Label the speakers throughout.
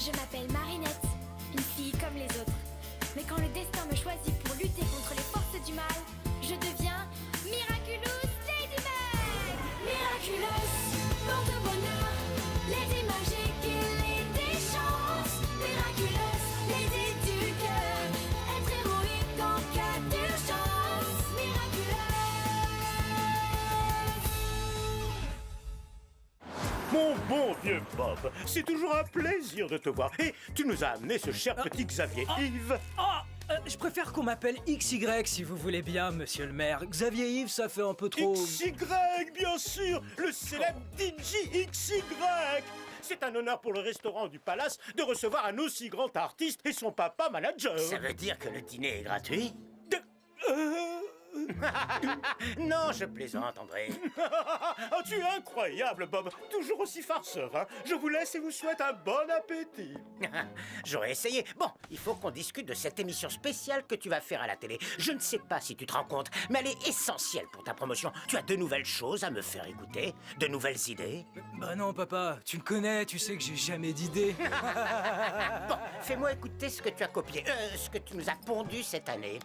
Speaker 1: Je m'appelle Marinette, une fille comme les autres. Mais quand le destin me choisit pour lutter contre les forces du mal, je deviens Miraculous Ladybug. Miraculous, porte-bonheur, Lady magique et Lady chance. Miraculous, Lady du cœur, être héroïque en cas d'urgence. Miraculous.
Speaker 2: Mon bon vieux Bob, c'est toujours un plaisir de te voir. Et tu nous as amené ce cher petit Xavier Yves.
Speaker 3: Je préfère qu'on m'appelle XY si vous voulez bien, monsieur le maire. Xavier Yves, ça fait un peu trop...
Speaker 2: XY, bien sûr, le célèbre DJ XY. C'est un honneur pour le restaurant du Palace de recevoir un aussi grand artiste et son papa manager.
Speaker 4: Ça veut dire que le dîner est gratuit?
Speaker 2: De-
Speaker 4: Non, je plaisante, André.
Speaker 2: Oh, tu es incroyable, Bob. Toujours aussi farceur, hein. Je vous laisse et vous souhaite un bon appétit.
Speaker 4: J'aurais essayé. Bon, il faut qu'on discute de cette émission spéciale que tu vas faire à la télé. Je ne sais pas si tu te rends compte, mais elle est essentielle pour ta promotion. Tu as de nouvelles choses à me faire écouter, de nouvelles idées.
Speaker 3: Bah non, papa, tu me connais, tu sais que j'ai jamais d'idée.
Speaker 4: Bon, fais-moi écouter ce que tu as copié, ce que tu nous as pondu cette année.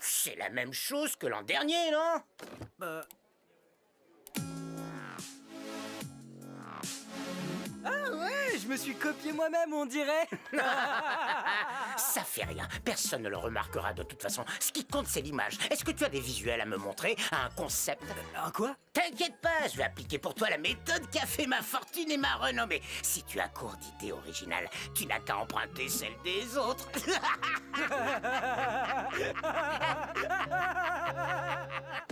Speaker 4: C'est la même chose que l'an dernier, non?
Speaker 3: Ah ouais, je me suis copié moi-même, on dirait.
Speaker 4: Ça fait rien, personne ne le remarquera de toute façon. Ce qui compte, c'est l'image. Est-ce que tu as des visuels à me montrer, un concept?
Speaker 3: Un quoi?
Speaker 4: T'inquiète pas, je vais appliquer pour toi la méthode qui a fait ma fortune et ma renommée. Si tu as court d'idées originales, tu n'as qu'à emprunter celles des autres.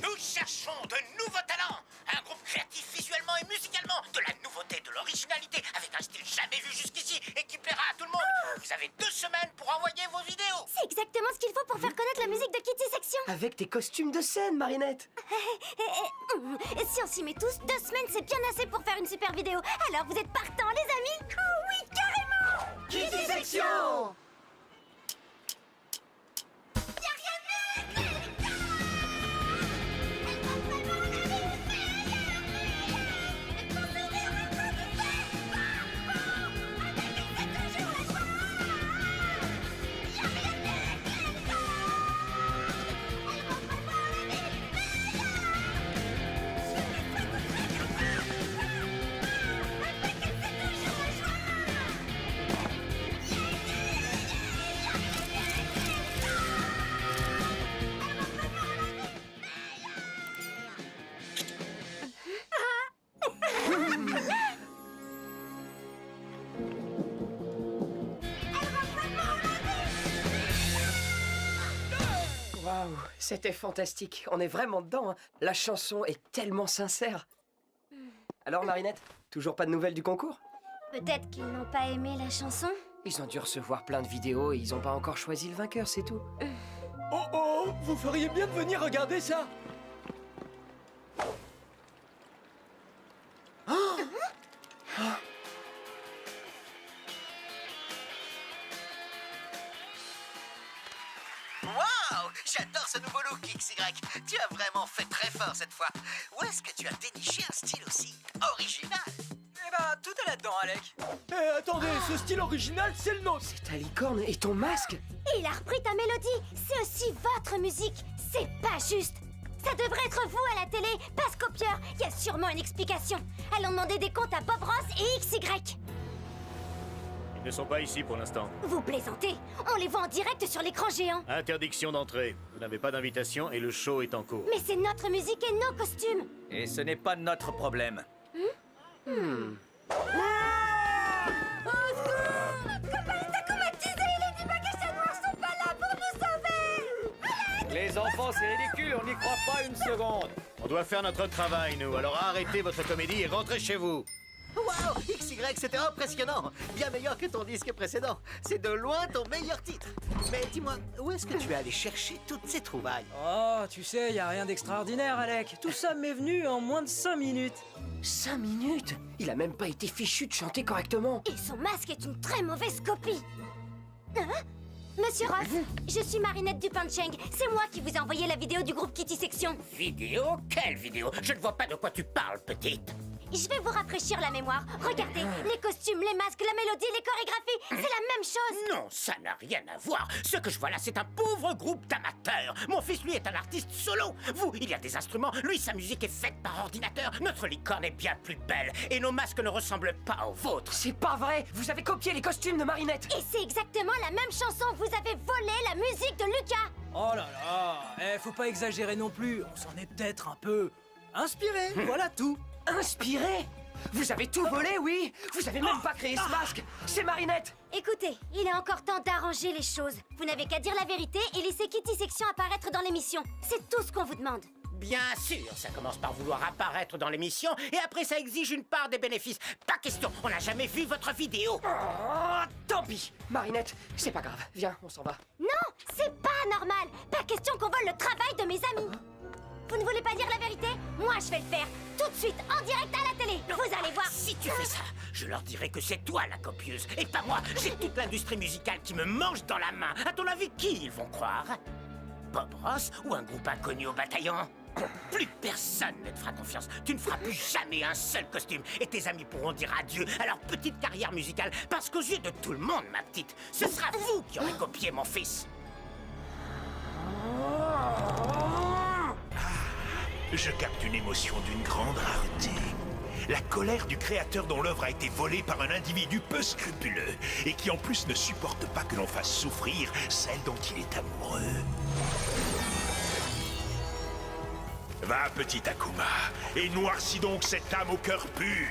Speaker 4: Nous cherchons de nouveaux talents, un groupe créatif visuellement et musicalement, de la nouveauté, de l'originalité, avec un style jamais vu jusqu'ici et qui plaira à tout le monde. Vous avez 2 semaines pour envoyer vos vidéos.
Speaker 1: C'est exactement ce qu'il faut pour faire connaître la musique de Kitty Section.
Speaker 5: Avec tes costumes de scène, Marinette.
Speaker 1: Si on s'y met tous, 2 semaines c'est bien assez pour faire une super vidéo. Alors vous êtes partants les amis? Oh oui, carrément!
Speaker 5: Kitty Section. Waouh, c'était fantastique. On est vraiment dedans, hein. La chanson est tellement sincère. Alors, Marinette, toujours pas de nouvelles du concours?
Speaker 1: Peut-être qu'ils n'ont pas aimé la chanson?
Speaker 5: Ils ont dû recevoir plein de vidéos et ils ont pas encore choisi le vainqueur, c'est tout.
Speaker 3: Oh oh, vous feriez bien de venir regarder ça.
Speaker 6: Waouh! J'adore ce nouveau look, XY. Tu as vraiment fait très fort cette fois. Où est-ce que tu as déniché un style aussi original?
Speaker 3: Eh ben, tout est là-dedans, Alec. Eh, attendez, ce style original, c'est le nôtre.
Speaker 5: C'est ta licorne et ton masque.
Speaker 1: Il a repris ta mélodie. C'est aussi votre musique. C'est pas juste. Ça devrait être vous à la télé, pas ce copieur. Il y a sûrement une explication. Allons demander des comptes à Bob Ross et XY.
Speaker 2: Ils ne sont pas ici pour l'instant.
Speaker 1: Vous plaisantez? On les voit en direct sur l'écran géant.
Speaker 2: Interdiction d'entrée. Vous n'avez pas d'invitation et le show est en cours.
Speaker 1: Mais c'est notre musique et nos costumes.
Speaker 7: Et ce n'est pas notre problème. Les enfants, c'est ridicule, on n'y croit pas une seconde.
Speaker 2: On doit faire notre travail, nous. Alors arrêtez votre comédie et rentrez chez vous.
Speaker 6: Waouh! XY, c'était impressionnant! Bien meilleur que ton disque précédent. C'est de loin ton meilleur titre. Mais dis-moi, où est-ce que tu es allé chercher toutes ces trouvailles?
Speaker 3: Oh, tu sais, y a rien d'extraordinaire, Alec. Tout ça m'est venu en moins de 5 minutes.
Speaker 5: 5 minutes? Il a même pas été fichu de chanter correctement.
Speaker 1: Et son masque est une très mauvaise copie. Hein?
Speaker 8: Monsieur Ross, je suis Marinette Dupin-Cheng. C'est moi qui vous ai envoyé la vidéo du groupe Kitty Section.
Speaker 4: Vidéo? Quelle vidéo? Je ne vois pas de quoi tu parles, petite.
Speaker 8: Je vais vous rafraîchir la mémoire. Regardez, les costumes, les masques, la mélodie, les chorégraphies, c'est la même chose.
Speaker 4: Non, ça n'a rien à voir. Ce que je vois là, c'est un pauvre groupe d'amateurs. Mon fils, lui, est un artiste solo. Vous, il y a des instruments. Lui, sa musique est faite par ordinateur. Notre licorne est bien plus belle. Et nos masques ne ressemblent pas aux vôtres.
Speaker 5: C'est pas vrai! Vous avez copié les costumes de Marinette!
Speaker 8: Et c'est exactement la même chanson. Vous avez volé la musique de Lucas.
Speaker 3: Oh là là, faut pas exagérer non plus, on s'en est peut-être un peu inspiré, voilà tout.
Speaker 5: Inspiré? Vous avez tout volé, oui? Vous avez même pas créé ce masque! C'est Marinette!
Speaker 8: Écoutez, il est encore temps d'arranger les choses. Vous n'avez qu'à dire la vérité et laisser Kitty Section apparaître dans l'émission. C'est tout ce qu'on vous demande.
Speaker 4: Bien sûr, ça commence par vouloir apparaître dans l'émission et après ça exige une part des bénéfices. Pas question, on n'a jamais vu votre vidéo.
Speaker 5: Oh, tant pis! Marinette, c'est pas grave. Viens, on s'en va.
Speaker 8: Non, c'est pas normal. Pas question qu'on vole le travail de mes amis. Vous ne voulez pas dire la vérité? Moi, je vais le faire. Tout de suite, en direct à la télé. Vous allez voir.
Speaker 4: Si tu fais ça, je leur dirai que c'est toi la copieuse et pas moi. J'ai toute l'industrie musicale qui me mange dans la main. À ton avis, qui ils vont croire? Bob Ross ou un groupe inconnu au bataillon? Plus personne ne te fera confiance. Tu ne feras plus jamais un seul costume et tes amis pourront dire adieu à leur petite carrière musicale parce qu'aux yeux de tout le monde, ma petite, ce sera vous qui aurez copié mon fils.
Speaker 9: Je capte une émotion d'une grande rareté. La colère du créateur dont l'œuvre a été volée par un individu peu scrupuleux et qui en plus ne supporte pas que l'on fasse souffrir celle dont il est amoureux. Va, petit Akuma, et noircis donc cette âme au cœur pur.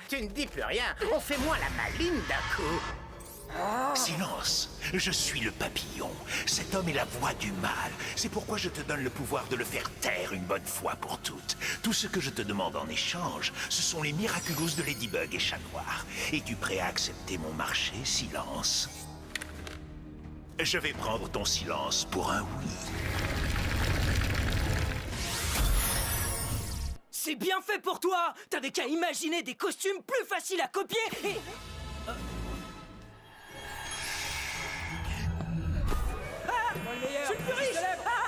Speaker 4: Tu ne dis plus rien. On fait moins la maline d'un coup.
Speaker 9: Silence, je suis le papillon. Cet homme est la voix du mal. C'est pourquoi je te donne le pouvoir de le faire taire une bonne fois pour toutes. Tout ce que je te demande en échange, ce sont les Miraculous de Ladybug et Chat Noir. Es-tu prêt à accepter mon marché, Silence? Je vais prendre ton silence pour un oui.
Speaker 3: C'est bien fait pour toi. T'avais qu'à imaginer des costumes plus faciles à copier et... Moi le meilleur. Je suis le plus riche.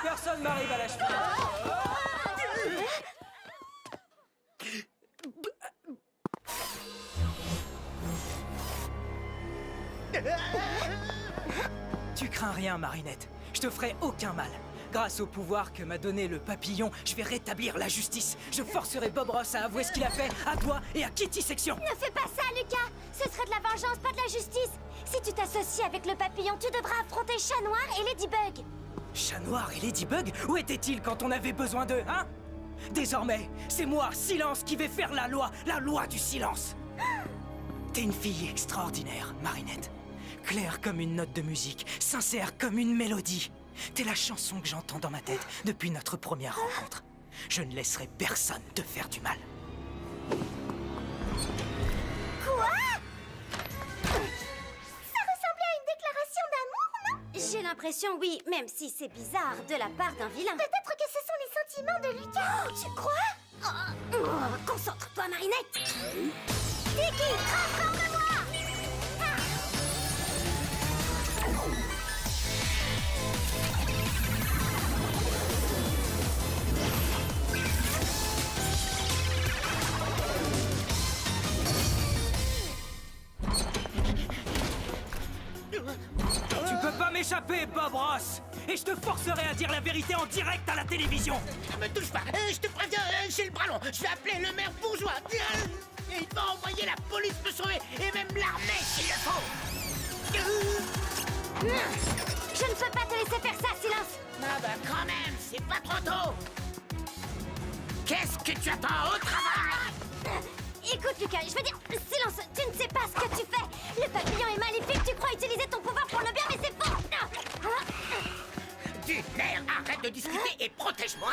Speaker 3: Personne m'arrive à la cheville. Tu crains rien, Marinette. Je te ferai aucun mal. Grâce au pouvoir que m'a donné le papillon, je vais rétablir la justice. Je forcerai Bob Ross à avouer ce qu'il a fait à toi et à Kitty Section.
Speaker 8: Ne fais pas ça, Lucas. Ce serait de la vengeance, pas de la justice. Si tu t'associes avec le papillon, tu devras affronter Chat Noir et Ladybug.
Speaker 3: Chat Noir et Ladybug, où étaient-ils quand on avait besoin d'eux, hein? Désormais, c'est moi, Silence, qui vais faire la loi du silence. T'es une fille extraordinaire, Marinette. Claire comme une note de musique, sincère comme une mélodie. T'es la chanson que j'entends dans ma tête depuis notre première rencontre. Je ne laisserai personne te faire du mal.
Speaker 8: Quoi? Ça ressemblait à une déclaration d'amour, non? J'ai l'impression, oui, même si c'est bizarre de la part d'un vilain. Peut-être que ce sont les sentiments de Lucas. Oh, tu crois? Concentre-toi, Marinette. Tiki, transforme-moi!
Speaker 3: Tu peux pas m'échapper, Bob Ross! Et je te forcerai à dire la vérité en direct à la télévision!
Speaker 4: Ne me touche pas, je te préviens, j'ai le bras long. Je vais appeler le maire bourgeois. Et il va envoyer la police me sauver et même l'armée s'il le faut.
Speaker 8: Je ne peux pas te laisser faire ça, Silence.
Speaker 4: Ah bah quand même, c'est pas trop tôt. Qu'est-ce que tu attends au travail?
Speaker 8: Écoute, Lucas, je veux dire, Silence, tu ne sais pas ce que tu fais. Le papillon est maléfique, tu crois utiliser ton pouvoir pour le bien, mais c'est faux.
Speaker 4: Du nerf, arrête de discuter et protège-moi.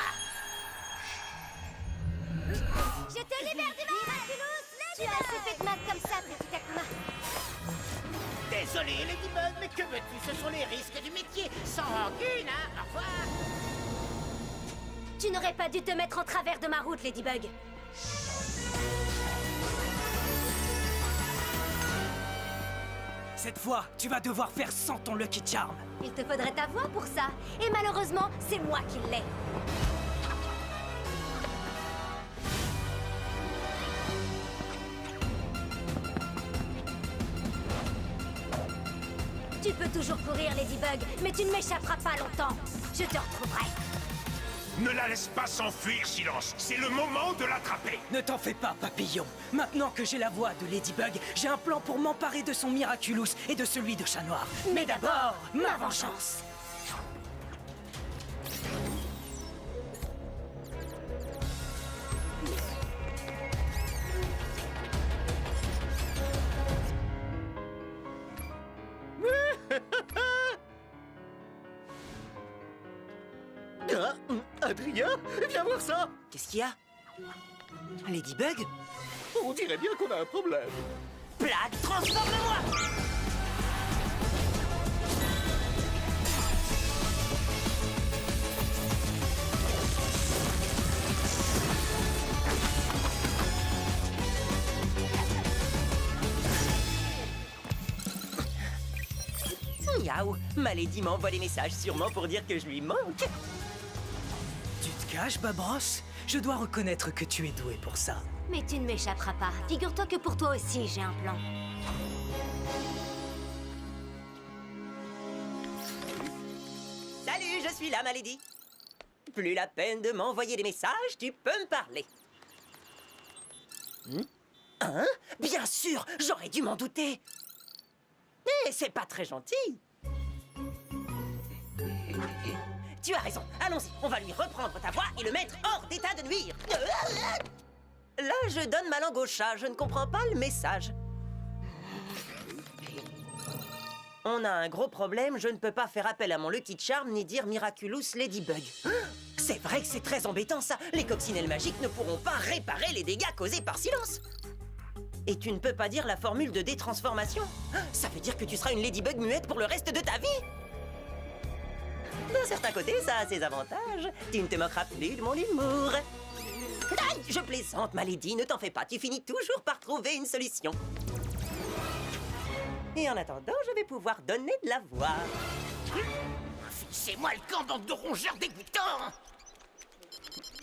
Speaker 8: Je te libère du Miraculous. Tu as assez fait de mal comme ça, petit Akuma.
Speaker 4: Désolé, Ladybug, mais que veux-tu? Ce sont les risques du métier. Sans rancune, hein? Au revoir.
Speaker 8: Tu n'aurais pas dû te mettre en travers de ma route, Ladybug.
Speaker 3: Cette fois, tu vas devoir faire sans ton Lucky Charm.
Speaker 8: Il te faudrait ta voix pour ça. Et malheureusement, c'est moi qui l'ai. Tu peux toujours courir, Ladybug, mais tu ne m'échapperas pas longtemps. Je te retrouverai.
Speaker 9: Ne la laisse pas s'enfuir, Silence. C'est le moment de l'attraper.
Speaker 3: Ne t'en fais pas, papillon. Maintenant que j'ai la voix de Ladybug, j'ai un plan pour m'emparer de son Miraculous et de celui de Chat Noir. Mais d'abord, ma vengeance.
Speaker 6: Ah, Adrien, viens voir ça.
Speaker 5: Qu'est-ce qu'il y a? Ladybug?
Speaker 6: On dirait bien qu'on a un problème.
Speaker 5: Plague, transforme-moi! Miaou, ma Lady m'envoie des messages sûrement pour dire que je lui manque.
Speaker 3: Tu te caches, Babros? Je dois reconnaître que tu es doué pour ça.
Speaker 8: Mais tu ne m'échapperas pas. Figure-toi que pour toi aussi, j'ai un plan.
Speaker 5: Salut, je suis là, ma Lady. Plus la peine de m'envoyer des messages, tu peux me parler. Hein? Bien sûr, j'aurais dû m'en douter. Mais c'est pas très gentil. Tu as raison, allons-y, on va lui reprendre ta voix et le mettre hors d'état de nuire. Là, je donne ma langue au chat, je ne comprends pas le message. On a un gros problème, je ne peux pas faire appel à mon Lucky Charm ni dire Miraculous Ladybug. C'est vrai que c'est très embêtant ça, les coccinelles magiques ne pourront pas réparer les dégâts causés par Silence. Et tu ne peux pas dire la formule de détransformation? Ça veut dire que tu seras une Ladybug muette pour le reste de ta vie? D'un certain côté, ça a ses avantages. Tu ne te moqueras plus de mon humour. Aïe, je plaisante, ma Lady, ne t'en fais pas, tu finis toujours par trouver une solution. Et en attendant, je vais pouvoir donner de la voix.
Speaker 4: C'est moi le camp, bande de rongeurs dégoûtants.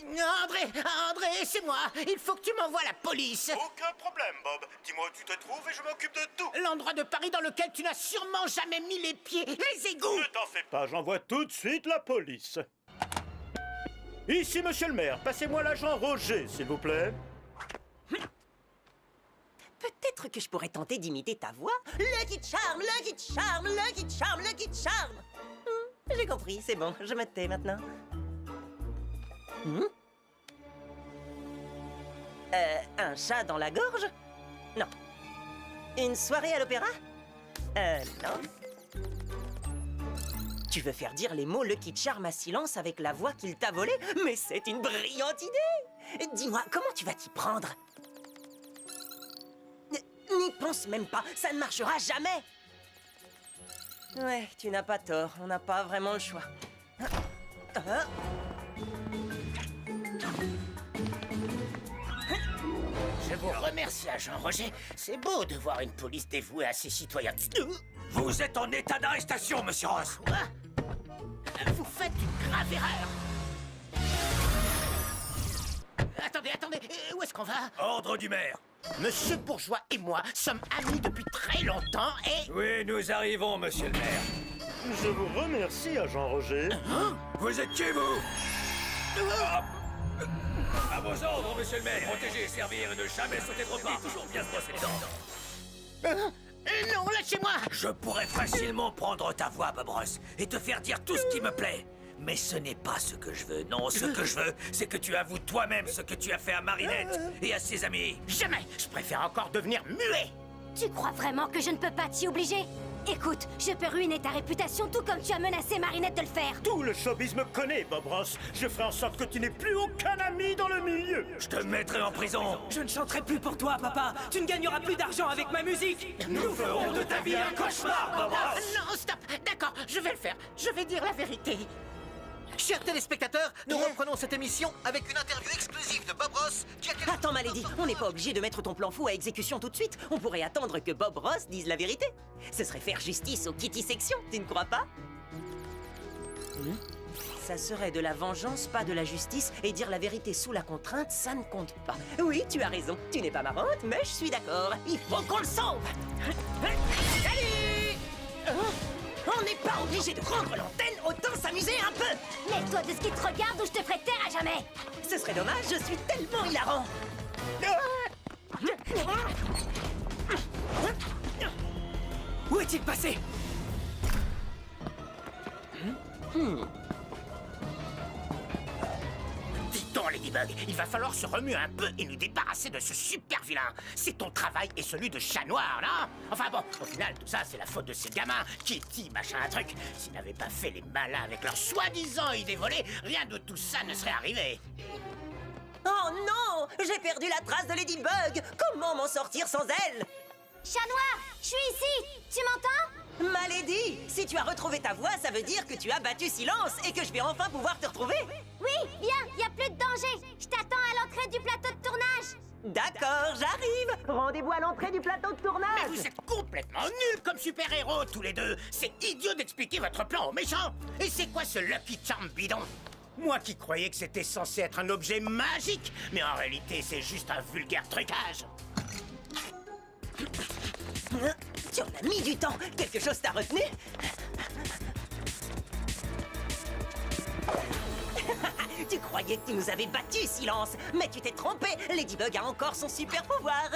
Speaker 4: André, c'est moi. Il faut que tu m'envoies la police.
Speaker 2: Aucun problème, Bob. Dis-moi où tu te trouves et je m'occupe de tout.
Speaker 4: L'endroit de Paris dans lequel tu n'as sûrement jamais mis les pieds. Les égouts.
Speaker 2: Ne t'en fais pas, j'envoie tout de suite la police. Ici, monsieur le maire, passez-moi l'agent Roger, s'il vous plaît.
Speaker 5: Peut-être que je pourrais tenter d'imiter ta voix. Lucky Charm, Lucky Charm, Lucky Charm, Lucky Charm. J'ai compris, c'est bon, je me tais maintenant. Un chat dans la gorge? Non. Une soirée à l'opéra? Non. Tu veux faire dire les mots Lucky Charm à Silence avec la voix qu'il t'a volée? Mais c'est une brillante idée! Dis-moi, comment tu vas t'y prendre? N'y pense même pas, ça ne marchera jamais! Ouais, tu n'as pas tort, on n'a pas vraiment le choix.
Speaker 4: Je vous remercie, agent Roger. C'est beau de voir une police dévouée à ses citoyens.
Speaker 9: Vous êtes en état d'arrestation, monsieur Ross.
Speaker 4: Quoi? Vous faites une grave erreur. Attendez, où est-ce qu'on va?
Speaker 9: Ordre du maire.
Speaker 4: Monsieur Bourgeois et moi sommes amis depuis très longtemps et...
Speaker 7: Oui, nous arrivons, monsieur le maire.
Speaker 2: Je vous remercie, agent Roger.
Speaker 9: Vous êtes qui, vous?
Speaker 7: À vos ordres, monsieur le maire. Protéger, servir et ne jamais sauter trop vite. Toujours bien se brosser les dents.
Speaker 4: Non, lâchez-moi!
Speaker 9: Je pourrais facilement prendre ta voix, Bob Ross, et te faire dire tout ce qui me plaît. Mais ce n'est pas ce que je veux. Non, ce que je veux, c'est que tu avoues toi-même ce que tu as fait à Marinette et à ses amis.
Speaker 4: Jamais! Je préfère encore devenir muet!
Speaker 8: Tu crois vraiment que je ne peux pas t'y obliger? Écoute, je peux ruiner ta réputation tout comme tu as menacé Marinette de le faire.
Speaker 2: Tout le showbiz me connaît, Bob Ross. Je ferai en sorte que tu n'aies plus aucun ami dans le milieu.
Speaker 9: Je te mettrai en prison.
Speaker 3: Je ne chanterai plus pour toi, papa. Tu ne gagneras plus d'argent avec ma musique.
Speaker 9: Nous ferons de ta vie un cauchemar, Bob Ross.
Speaker 4: Non, stop! D'accord, je vais le faire. Je vais dire la vérité.
Speaker 6: Chers téléspectateurs, nous reprenons cette émission avec une interview exclusive de Bob Ross qui a quelques...
Speaker 5: Attends, Malady, on n'est pas obligé de mettre ton plan fou à exécution tout de suite. On pourrait attendre que Bob Ross dise la vérité. Ce serait faire justice aux Kitty Section, tu ne crois pas? Ça serait de la vengeance, pas de la justice, et dire la vérité sous la contrainte, ça ne compte pas. Oui, tu as raison, tu n'es pas marrante, mais je suis d'accord. Il faut qu'on le sauve. Salut! On n'est pas obligé de rendre l'antenne, autant s'amuser un peu.
Speaker 8: Mets-toi de ce qui te regarde ou je te ferai taire à jamais.
Speaker 5: Ce serait dommage, je suis tellement hilarant. Où est-il passé?
Speaker 4: Dis donc, Ladybug, il va falloir se remuer un peu et nous débarrasser de ce super vilain. C'est ton travail et celui de chat noir, non? Enfin bon, au final, tout ça, c'est la faute de ces gamins. Kitty, machin, un truc. S'ils n'avaient pas fait les malins avec leur soi-disant idée volée, rien de tout ça ne serait arrivé.
Speaker 5: Oh non! J'ai perdu la trace de Ladybug! Comment m'en sortir sans elle?
Speaker 8: Chat noir, je suis ici. Tu m'entends?
Speaker 5: Malady! Si tu as retrouvé ta voix, ça veut dire que tu as battu Silence et que je vais enfin pouvoir te retrouver!
Speaker 8: Oui, viens, y a plus de danger. Je t'attends à l'entrée du plateau de tournage.
Speaker 5: D'accord, j'arrive! Rendez-vous à l'entrée du plateau de tournage!
Speaker 4: Mais vous êtes complètement nuls comme super-héros, tous les deux. C'est idiot d'expliquer votre plan aux méchants. Et c'est quoi ce Lucky Charm bidon? Moi qui croyais que c'était censé être un objet magique, mais en réalité, c'est juste un vulgaire trucage.
Speaker 5: Tu en as mis du temps! Quelque chose t'a retenu? Tu croyais que tu nous avais battus, Silence! Mais tu t'es trompé! Ladybug a encore son super pouvoir!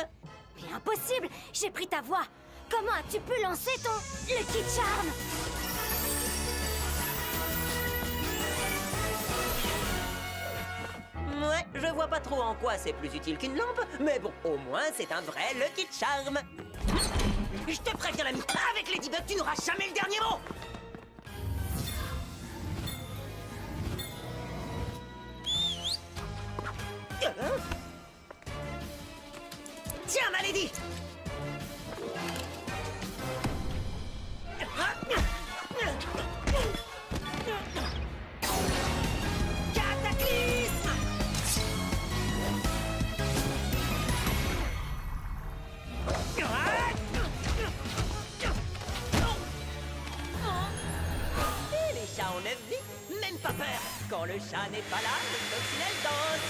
Speaker 8: Mais impossible, j'ai pris ta voix. Comment as-tu pu lancer ton Lucky Charm?
Speaker 5: Ouais, je vois pas trop en quoi c'est plus utile qu'une lampe, mais bon, au moins c'est un vrai Lucky Charm! Je te préviens, l'ami, avec Ladybug, tu n'auras jamais le dernier mot! Tiens, Malady! Cataclysme! Et les chats ont 9 vies, même pas peur. Quand le chat n'est pas là, le coccinelle danse.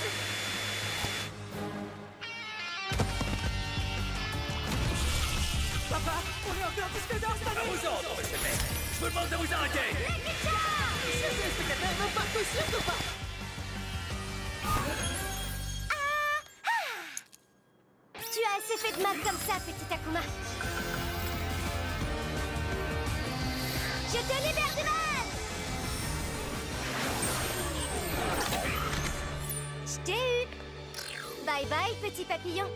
Speaker 5: Papa, on est encore disque d'or,
Speaker 7: À vos ordres, monsieur le maire. Je vous demande de vous arrêter.
Speaker 8: Tu as assez fait de mal comme ça, petit Akuma. Je te libère du mal! Je t'ai eu. Bye bye, petit papillon.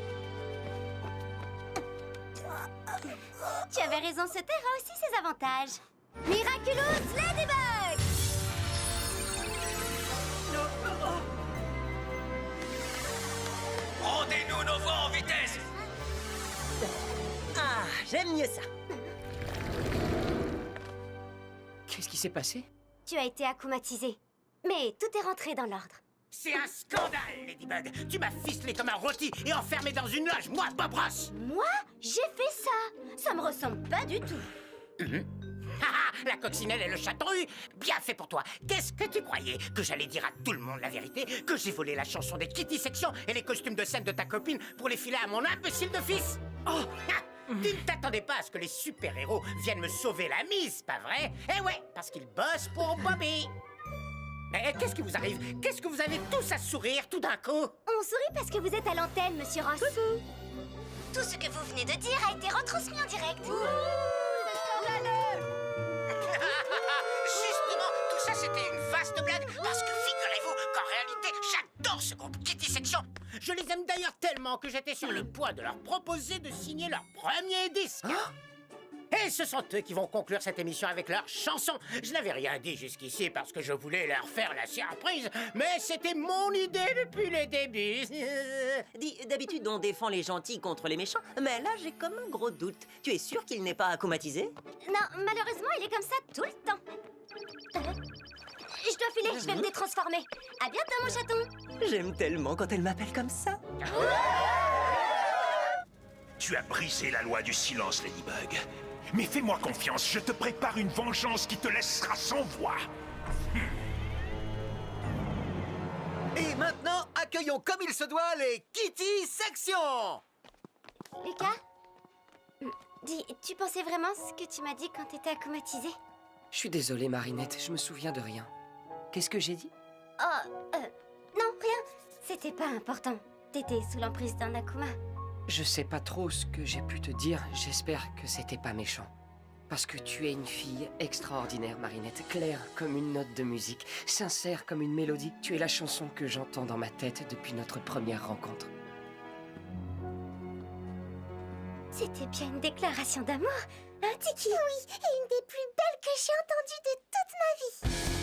Speaker 8: Tu avais raison, ce terre a aussi ses avantages. Miraculous Ladybug!
Speaker 7: Rendez-nous nos voix en vitesse.
Speaker 5: Ah, j'aime mieux ça. Qu'est-ce qui s'est passé?
Speaker 8: Tu as été akumatisé. Mais tout est rentré dans l'ordre.
Speaker 4: C'est un scandale, Ladybug. Tu m'as ficelé comme un rôti et enfermé dans une loge, moi, Bob Ross.
Speaker 8: Moi, j'ai fait ça. Ça me ressemble pas du tout.
Speaker 4: Haha, la coccinelle et le chaton-hu. Bien fait pour toi. Qu'est-ce que tu croyais? Que j'allais dire à tout le monde la vérité? Que j'ai volé la chanson des Kitty Section et les costumes de scène de ta copine pour les filer à mon imbécile de fils? Oh, tu ne t'attendais pas à ce que les super-héros viennent me sauver la mise, pas vrai? Eh ouais, parce qu'ils bossent pour Bobby. Mais qu'est-ce qui vous arrive? Qu'est-ce que vous avez tous à sourire tout d'un coup?
Speaker 8: On sourit parce que vous êtes à l'antenne, monsieur Ross. Tout ce que vous venez de dire a été retransmis en direct.
Speaker 4: Justement, tout ça c'était une vaste blague parce que figurez-vous qu'en réalité, j'adore ce groupe Kitty Section. Je les aime d'ailleurs tellement que j'étais sur le point de leur proposer de signer leur premier disque. Et ce sont eux qui vont conclure cette émission avec leur chanson. Je n'avais rien dit jusqu'ici parce que je voulais leur faire la surprise, mais c'était mon idée depuis le début.
Speaker 5: Dis, d'habitude on défend les gentils contre les méchants, mais là j'ai comme un gros doute. Tu es sûr qu'il n'est pas akumatisé?
Speaker 8: Non, malheureusement, il est comme ça tout le temps. je dois filer, je vais me détransformer. À bientôt, mon chaton.
Speaker 5: J'aime tellement quand elle m'appelle comme ça.
Speaker 9: Tu as brisé la loi du silence, Ladybug. Mais fais-moi confiance, je te prépare une vengeance qui te laissera sans voix.
Speaker 6: Et maintenant, accueillons comme il se doit les Kitty Section.
Speaker 8: Lucas, dis, tu pensais vraiment ce que tu m'as dit quand t'étais aquamatisé?
Speaker 3: Je suis désolé, Marinette, je me souviens de rien. Qu'est-ce que j'ai dit?
Speaker 8: Oh, non, rien. C'était pas important. T'étais sous l'emprise d'un Akuma.
Speaker 3: Je sais pas trop ce que j'ai pu te dire, j'espère que c'était pas méchant. Parce que tu es une fille extraordinaire, Marinette, claire comme une note de musique, sincère comme une mélodie. Tu es la chanson que j'entends dans ma tête depuis notre première rencontre.
Speaker 8: C'était bien une déclaration d'amour, hein, Tiki? Oui, et une des plus belles que j'ai entendues de toute ma vie.